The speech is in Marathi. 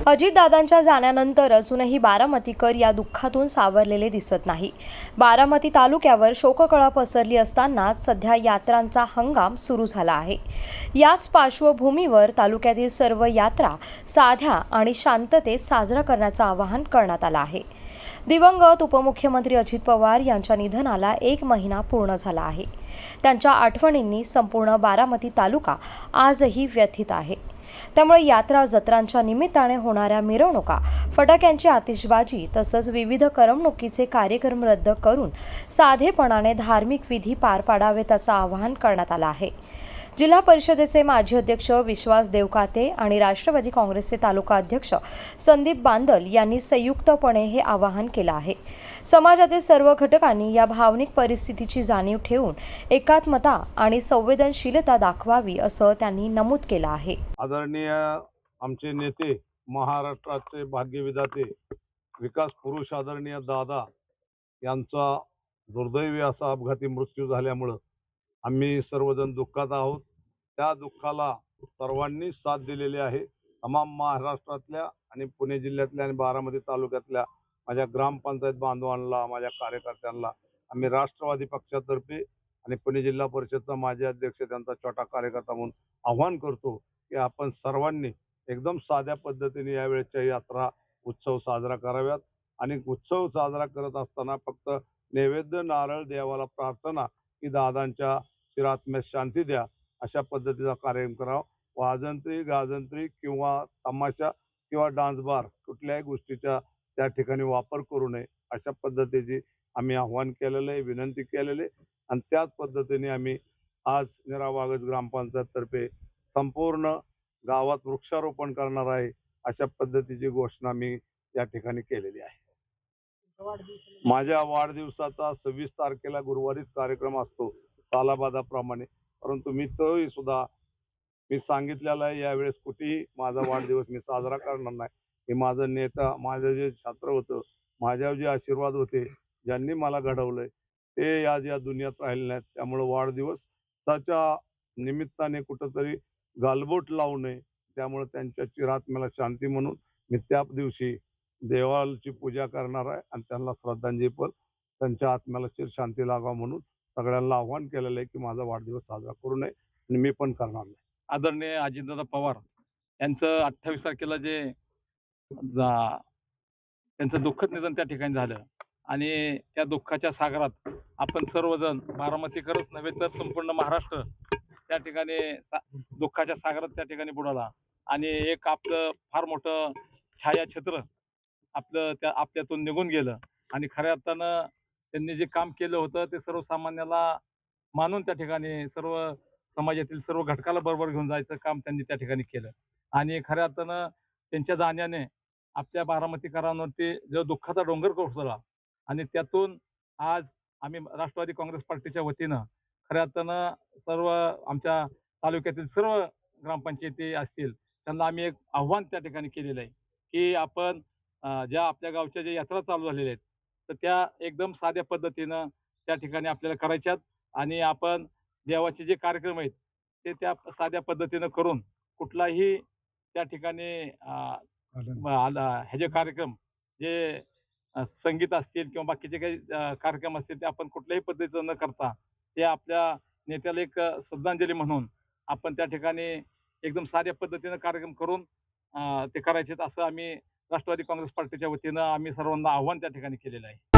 अजितदादांच्या जाण्यानंतर अजूनही बारामतीकर या दुःखातून सावरलेले दिसत नाही। बारामती तालुक्यावर शोककळा पसरली असतानाच सध्या यात्रांचा हंगाम सुरू झाला आहे। याच पार्श्वभूमीवर तालुक्यातील सर्व यात्रा साध्या आणि शांततेत साजरा करण्याचं आवाहन करण्यात आलं आहे। दिवंगत उपमुख्यमंत्री अजित पवार यांच्या निधनाला 1 महिना पूर्ण झाला आहे। त्यांच्या आठवणींनी संपूर्ण बारामती तालुका आजही व्यथित आहे। त्यामुळे यात्रा जत्रांच्या निमित्ताने होणाऱ्या मिरवणुका, फटाक्यांची आतिषबाजी तसंच विविध करमणुकीचे कार्यक्रम रद्द करून साधेपणाने धार्मिक विधी पार पाडावेत असं आवाहन करण्यात आलं आहे। जिल्हा परिषदेचे माजी अध्यक्ष विश्वास देवकाते आणि राष्ट्रवादी काँग्रेसचे तालुका अध्यक्ष संदीप बांदल यांनी संयुक्तपणे हे आवाहन केलं आहे। समाजातील सर्व घटकांनी या भावनिक परिस्थितीची जाणीव ठेवून एकात्मता आणि संवेदनशीलता दाखवावी असं त्यांनी नमूद केलं आहे। आदरणीय आमचे नेते, महाराष्ट्राचे भाग्यविधाते, विकास पुरुष आदरणीय दादा यांचा दुर्दैवी असा अपघाती मृत्यू झाल्यामुळे आम्ही सर्वजण दुःखात आहोत। त्या दुःखाला सर्वांनी साथ दिलेली आहे। तमाम महाराष्ट्रातल्या आणि पुणे जिल्ह्यातल्या आणि बारामती तालुक्यातल्या माझ्या ग्रामपंचायत बांधवांना, माझ्या कार्यकर्त्यांना आम्ही राष्ट्रवादी पक्षातर्फे आणि पुणे जिल्हा परिषदचा माजी अध्यक्ष त्यांचा छोटा कार्यकर्ता म्हणून आव्हान करतो की आपण सर्वांनी एकदम साध्या पद्धतीने यावेळेच्या यात्रा उत्सव साजरा कराव्यात। आणि उत्सव साजरा करत असताना फक्त नैवेद्य, नारळ, देवाला प्रार्थना की दादांच्या चिरात्म्यास शांती द्या अशा पद्धतीचा कार्यक्रम करावा। वाजंत्री, गाजंत्री किंवा तमाशा किंवा डान्स बार कुठल्याही गोष्टीचा त्या ठिकाणी वापर करू नये अशा पद्धतीची आम्ही आव्हान केलेलं आहे, विनंती केलेली आहे। आणि त्याच पद्धतीने आम्ही आज निरावागज ग्रामपंचायततर्फे संपूर्ण गावात वृक्षारोपण करणार आहे अशा पद्धतीची घोषणा मी या ठिकाणी केलेली आहे। माझ्या वाढदिवसाचा 26 तारखेला गुरुवारीच कार्यक्रम असतो सालाबादाप्रमाणे, परंतु मी तोही सुद्धा मी सांगितलेलं आहे यावेळेस कुठेही माझा वाढदिवस मी साजरा करणार नाही। हे माझं नेता, माझं जे छात्र होतं, माझ्यावर जे आशीर्वाद होते, ज्यांनी मला घडवलंय ते आज या दुनियात राहिले नाहीत। त्यामुळे वाढदिवसाच्या निमित्ताने कुठंतरी गालबोट लावू नये। त्यामुळे त्यांच्या चिरात्म्याला शांती म्हणून मी त्या दिवशी देवाची पूजा करणार आहे आणि त्यांना श्रद्धांजली त्यांच्या आत्म्याला चिर शांती लागावं म्हणून सगळ्यांना आव्हान केलेलं आहे की माझा वाढदिवस साजरा करू नये आणि मी पण करणार नाही। आदरणीय अजितदादा पवार यांचं 28 तारखेला जे त्यांचं दुःखद निधन त्या ठिकाणी झालं आणि त्या दुःखाच्या सागरात आपण सर्वजण बारामतीकरच नव्हे तर संपूर्ण महाराष्ट्र त्या ठिकाणी दुःखाच्या सागरात त्या ठिकाणी बुडाला। आणि एक आपलं फार मोठं छायाचित्र आपल्यातून निघून गेलं आणि खऱ्या अर्थानं त्यांनी जे काम केलं होतं ते सर्वसामान्याला मानून त्या ठिकाणी सर्व समाजातील सर्व घटकाला बरोबर घेऊन जायचं काम त्यांनी त्या ठिकाणी केलं। आणि खऱ्या अर्थानं त्यांच्या जाण्याने आपल्या बारामतीकरांवरती जो दुःखाचा डोंगर कोसळला आणि त्यातून आज आम्ही राष्ट्रवादी काँग्रेस पार्टीच्या वतीनं खऱ्या अर्थानं सर्व आमच्या तालुक्यातील सर्व ग्रामपंचायती असतील त्यांना आम्ही एक आव्हान त्या ठिकाणी केलेलं आहे की आपण ज्या आपल्या गावच्या ज्या यात्रा चालू झालेल्या आहेत तर त्या एकदम साध्या पद्धतीनं त्या ठिकाणी आपल्याला करायच्यात आणि आपण देवाचे जे कार्यक्रम आहेत ते त्या साध्या पद्धतीनं करून कुठलाही त्या ठिकाणी हे जे कार्यक्रम जे संगीत असतील किंवा बाकीचे काही कार्यक्रम असतील ते आपण कुठल्याही पद्धतीचं न करता ते आपल्या नेत्याला एक श्रद्धांजली म्हणून आपण त्या ठिकाणी एकदम साध्या पद्धतीनं कार्यक्रम करून ते करायचे असं आम्ही राष्ट्रवादी काँग्रेस पार्टीच्या वतीनं आम्ही सर्वांना आव्हान त्या ठिकाणी केलेलं आहे।